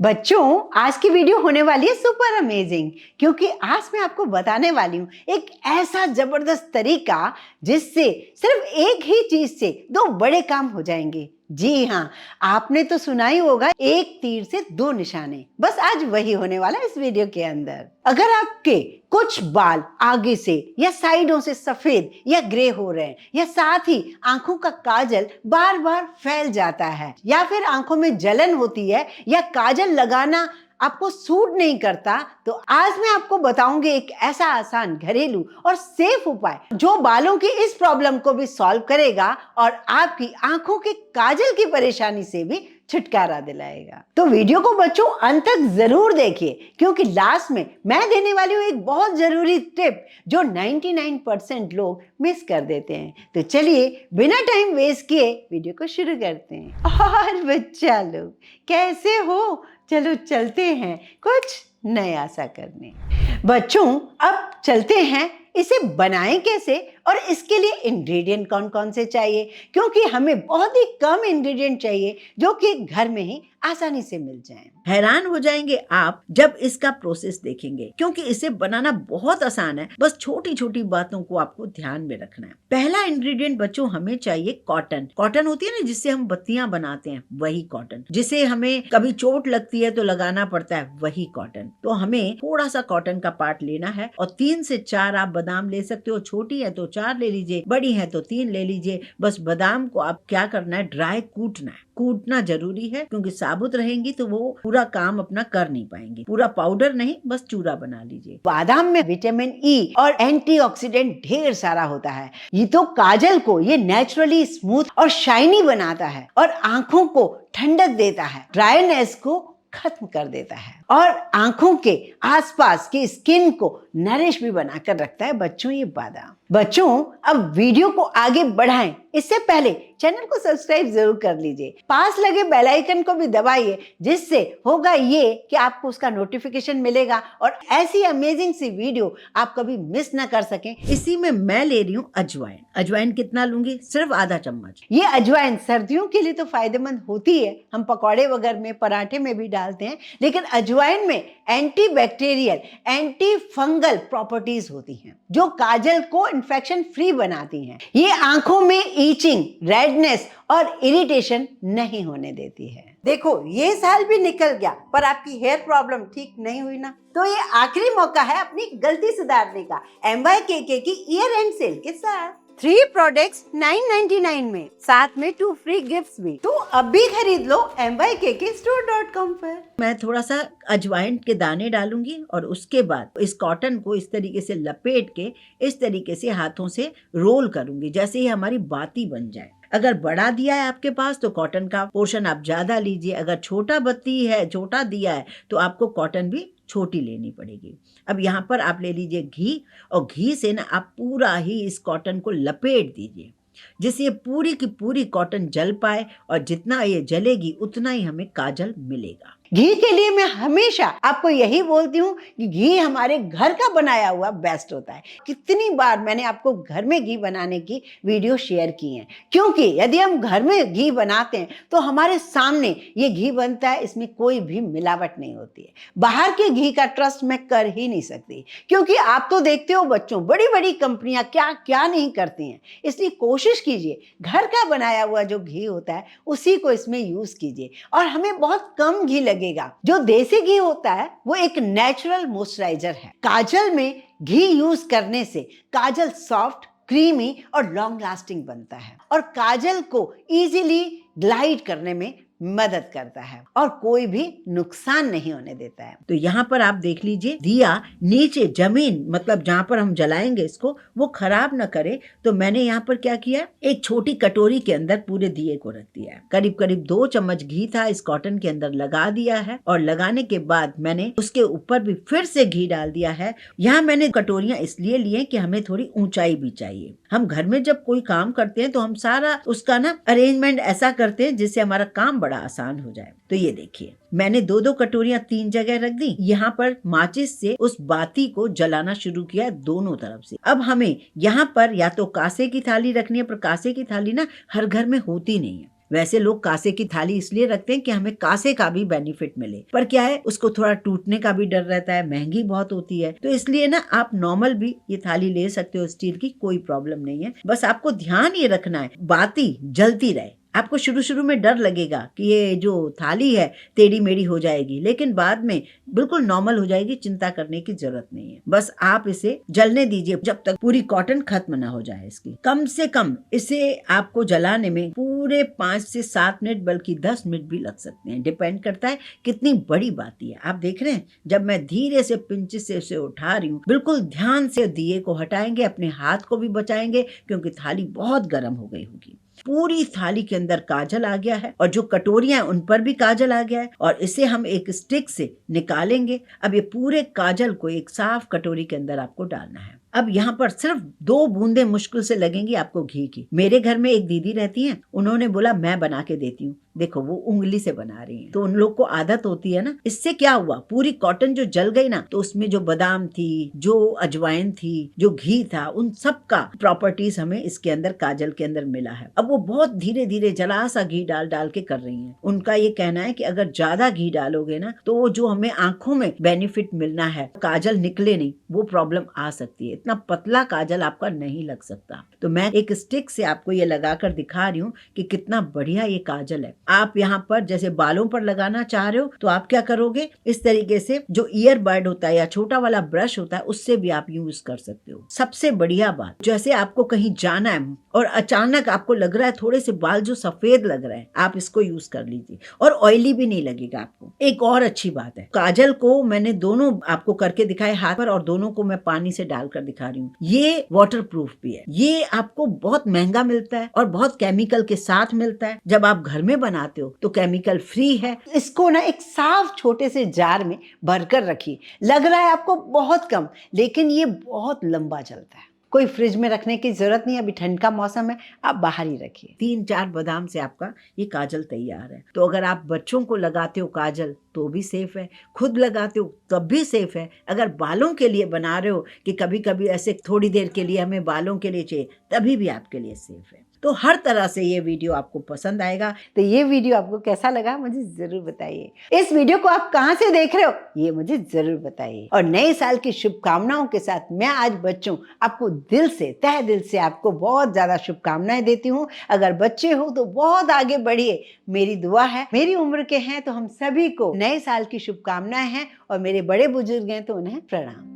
बच्चों, आज की वीडियो होने वाली है सुपर अमेजिंग, क्योंकि आज मैं आपको बताने वाली हूँ एक ऐसा जबरदस्त तरीका जिससे सिर्फ एक ही चीज से दो बड़े काम हो जाएंगे। जी हाँ, आपने तो सुना ही होगा, एक तीर से दो निशाने। बस आज वही होने वाला है इस वीडियो के अंदर। अगर आपके कुछ बाल आगे से या साइडों से सफेद या ग्रे हो रहे हैं, या साथ ही आंखों का काजल बार बार फैल जाता है, या फिर आंखों में जलन होती है, या काजल लगाना आपको सूट नहीं करता, तो आज मैं आपको बताऊंगी एक ऐसा आसान, घरेलू और सेफ उपाय जो बालों की इस प्रॉब्लम को भी सॉल्व करेगा और आपकी आंखों के काजल की परेशानी से भी छुटकारा दिलाएगा। तो वीडियो को बच्चों अंत तक जरूर देखिए, क्योंकि लास्ट में मैं देने वाली हूँ एक बहुत जरूरी टिप जो 99% लोग मिस कर देते हैं। तो चलिए बिना टाइम वेस्ट किए वीडियो को शुरू करते हैं। और बच्चा लोग कैसे हो, चलो चलते हैं कुछ नया सा करने। बच्चों, अब चलते हैं इसे बनाएं कैसे और इसके लिए इंग्रेडिएंट कौन कौन से चाहिए, क्योंकि हमें बहुत ही कम इंग्रेडिएंट चाहिए जो कि घर में ही आसानी से मिल जाएं। हैरान हो जाएंगे आप जब इसका प्रोसेस देखेंगे, क्योंकि इसे बनाना बहुत आसान है। बस छोटी छोटी बातों को आपको ध्यान में रखना है। पहला इंग्रेडिएंट बच्चों हमें चाहिए कॉटन। कॉटन होती है ना जिससे हम बत्तियां बनाते हैं, वही कॉटन। जिसे हमें कभी चोट लगती है तो लगाना पड़ता है, वही कॉटन। तो हमें थोड़ा सा कॉटन का पार्ट लेना है और 3 से 4 आप बादाम ले सकते हो। छोटी है तो 4 ले लीजिए, बड़ी है तो 3 ले लीजिए। बस बादाम को आप क्या करना है, ड्राई कूटना है। कूटना जरूरी है, क्योंकि साबुत रहेंगी तो वो पूरा काम अपना कर नहीं पाएंगी। पूरा पाउडर नहीं, बस चूरा बना लीजिए। बादाम में विटामिन ई और एंटीऑक्सीडेंट ढेर सारा होता है। ये तो काजल को ये नेचुरली स्मूथ और शाइनी बनाता है और आंखों को ठंडक देता है, ड्राईनेस को खत्म कर देता है और आंखों के आसपास की स्किन को नरिश भी बनाकर रखता है बच्चों ये बादाम। बच्चों, अब वीडियो को आगे बढ़ाएं इससे पहले चैनल को सब्सक्राइब जरूर कर लीजिए। पास लगे बेल आइकन को भी दबाइए, जिससे होगा ये कि आपको उसका नोटिफिकेशन मिलेगा और ऐसी अमेजिंग सी वीडियो आप कभी मिस ना कर सकें। इसी में मैं ले रही हूँ अजवाइन। अजवाइन कितना लूंगी? सिर्फ आधा चम्मच। ये अजवाइन सर्दियों के लिए तो फायदेमंद होती है, हम पकौड़े वगैरह में, पराठे में भी डालते हैं, लेकिन अजवाइन में anti bacterial, anti fungal properties होती हैं जो काजल को इन्फेक्शन फ्री बनाती हैं। ये आंखों में ईचिंग, रेडनेस और इरिटेशन नहीं होने देती है। देखो, ये साल भी निकल गया पर आपकी हेयर प्रॉब्लम ठीक नहीं हुई ना, तो ये आखिरी मौका है अपनी गलती सुधारने का MYKK की ईयर एंड सेल के साथ। 3 प्रोडक्ट्स 999 में, साथ में 2 फ्री गिफ्ट्स भी। तो अभी खरीद लो MYKKstore.com पर। मैं थोड़ा सा अजवाइन के दाने डालूंगी और उसके बाद इस कॉटन को इस तरीके से लपेट के इस तरीके से हाथों से रोल करूंगी, जैसे ही हमारी बाती बन जाए। अगर बड़ा दिया है आपके पास तो कॉटन का पोर्शन आप ज्यादा लीजिए। अगर छोटा बत्ती है, छोटा दिया है, तो आपको कॉटन भी छोटी लेनी पड़ेगी। अब यहाँ पर आप ले लीजिए घी, और घी से ना आप पूरा ही इस कॉटन को लपेट दीजिए, जिससे पूरी की पूरी कॉटन जल पाए, और जितना ये जलेगी उतना ही हमें काजल मिलेगा। घी के लिए मैं हमेशा आपको यही बोलती हूँ कि घी हमारे घर का बनाया हुआ बेस्ट होता है। कितनी बार मैंने आपको घर में घी बनाने की वीडियो शेयर की है, क्योंकि यदि हम घर में घी बनाते हैं तो हमारे सामने ये घी बनता है, इसमें कोई भी मिलावट नहीं होती है। बाहर के घी का ट्रस्ट मैं कर ही नहीं सकती, क्योंकि आप तो देखते हो बच्चों, बड़ी बड़ी कंपनियां क्या क्या नहीं करती हैं। इसलिए कोशिश कीजिए घर का बनाया हुआ जो घी होता है उसी को इसमें यूज कीजिए, और हमें बहुत कम घी लगेगा। जो देसी घी होता है वो एक नेचुरल मॉइस्चराइजर है। काजल में घी यूज करने से काजल सॉफ्ट, क्रीमी और लॉन्ग लास्टिंग बनता है, और काजल को इजीली ग्लाइड करने में मदद करता है और कोई भी नुकसान नहीं होने देता है। तो यहाँ पर आप देख लीजिए, दिया नीचे जमीन, मतलब जहाँ पर हम जलाएंगे इसको, वो खराब न करे। तो मैंने यहाँ पर क्या किया, एक छोटी कटोरी के अंदर पूरे दिए को रख दिया है। करीब करीब 2 चम्मच घी था, इस कॉटन के अंदर लगा दिया है, और लगाने के बाद मैंने उसके ऊपर भी फिर से घी डाल दिया है। यहाँ मैंने कटोरियां इसलिए लिए कि हमें थोड़ी ऊंचाई भी चाहिए। हम घर में जब कोई काम करते हैं तो हम सारा उसका ना अरेंजमेंट ऐसा करते हैं जिससे हमारा काम बड़ा आसान हो जाए। तो ये देखिए, मैंने 2-2 कटोरियां 3 जगह रख दी। यहाँ पर माचिस से उस बाती को जलाना शुरू किया दोनों तरफ से। अब हमें यहाँ पर या तो कांसे की थाली रखनी है, पर कांसे की थाली ना हर घर में होती नहीं है। वैसे लोग कांसे की थाली इसलिए रखते हैं कि हमें कांसे का भी बेनिफिट मिले, पर क्या है उसको थोड़ा टूटने का भी डर रहता है, महंगी बहुत होती है। तो इसलिए ना आप नॉर्मल भी ये थाली ले सकते हो स्टील की, कोई प्रॉब्लम नहीं है। बस आपको ध्यान ये रखना है बाती जलती रहे। आपको शुरू शुरू में डर लगेगा कि ये जो थाली है टेढ़ी मेढ़ी हो जाएगी, लेकिन बाद में बिल्कुल नॉर्मल हो जाएगी, चिंता करने की जरूरत नहीं है। बस आप इसे जलने दीजिए जब तक पूरी कॉटन खत्म ना हो जाए इसकी। कम से कम इसे आपको जलाने में पूरे 5 से 7 मिनट बल्कि 10 मिनट भी लग सकते हैं, डिपेंड करता है कितनी बड़ी बाती है। आप देख रहे हैं जब मैं धीरे से पिंच से उसे उठा रही हूँ, बिल्कुल ध्यान से दिए को हटाएंगे, अपने हाथ को भी बचाएंगे क्योंकि थाली बहुत गर्म हो गई होगी। पूरी थाली के अंदर काजल आ गया है और जो कटोरियां हैं उन पर भी काजल आ गया है और इसे हम एक स्टिक से निकालेंगे। अब ये पूरे काजल को एक साफ कटोरी के अंदर आपको डालना है। अब यहाँ पर सिर्फ 2 बूंदे मुश्किल से लगेंगी आपको घी की। मेरे घर में एक दीदी रहती हैं, उन्होंने बोला मैं बना के देती हूँ। देखो वो उंगली से बना रही हैं, तो उन लोग को आदत होती है ना। इससे क्या हुआ, पूरी कॉटन जो जल गई ना, तो उसमें जो बादाम थी, जो अजवाइन थी, जो घी था, उन सब का प्रॉपर्टीज हमें इसके अंदर काजल के अंदर मिला है। अब वो बहुत धीरे धीरे जला सा घी डाल डाल के कर रही हैं। उनका ये कहना है कि अगर ज्यादा घी डालोगे ना तो वो जो हमें आंखों में बेनिफिट मिलना है, काजल निकले नहीं, वो प्रॉब्लम आ सकती है। इतना पतला काजल आपका नहीं लग सकता। तो मैं एक स्टिक से आपको ये लगाकर दिखा रही हूँ कि कितना बढ़िया ये काजल है। आप यहाँ पर जैसे बालों पर लगाना चाह रहे हो तो आप क्या करोगे, इस तरीके से जो ईयरबड होता है या छोटा वाला ब्रश होता है उससे भी आप यूज कर सकते हो। सबसे बढ़िया बात, जैसे आपको कहीं जाना है और अचानक आपको लग रहा है थोड़े से बाल जो सफेद लग रहे हैं, आप इसको यूज कर लीजिए और ऑयली भी नहीं लगेगा आपको। एक और अच्छी बात है, काजल को मैंने दोनों आपको करके दिखाए हाथ पर और दोनों को मैं पानी से डालकर दिखा रही हूँ। ये वाटर प्रूफ भी है। ये आपको बहुत महंगा मिलता है और बहुत केमिकल के साथ मिलता है। जब आप घर में बनाते हो तो केमिकल फ्री है। इसको ना एक साफ छोटे से जार में भरकर रखिए। लग रहा है आपको बहुत कम, लेकिन ये बहुत लंबा चलता है। कोई फ्रिज में रखने की जरूरत नहीं, अभी ठंड का मौसम है, आप बाहर ही रखिए। 3-4 बादाम से आपका ये काजल तैयार है। तो अगर आप बच्चों को लगाते हो काजल तो भी सेफ है, खुद लगाते हो तब भी सेफ है। अगर बालों के लिए बना रहे हो कि कभी कभी ऐसे थोड़ी देर के लिए हमें बालों के लिए चाहिए, तभी भी आपके लिए सेफ है। तो हर तरह से ये वीडियो आपको पसंद आएगा। तो ये वीडियो आपको कैसा लगा मुझे जरूर बताइए। इस वीडियो को आप कहाँ से देख रहे हो ये मुझे जरूर बताइए। और नए साल की शुभकामनाओं के साथ मैं आज बच्चों आपको दिल से, तहे दिल से आपको बहुत ज्यादा शुभकामनाएं देती हूँ। अगर बच्चे हो तो बहुत आगे बढ़िए, मेरी दुआ है। मेरी उम्र के हैं तो हम सभी को नए साल की शुभकामनाएं हैं और मेरे बड़े बुजुर्ग हैं तो उन्हें प्रणाम।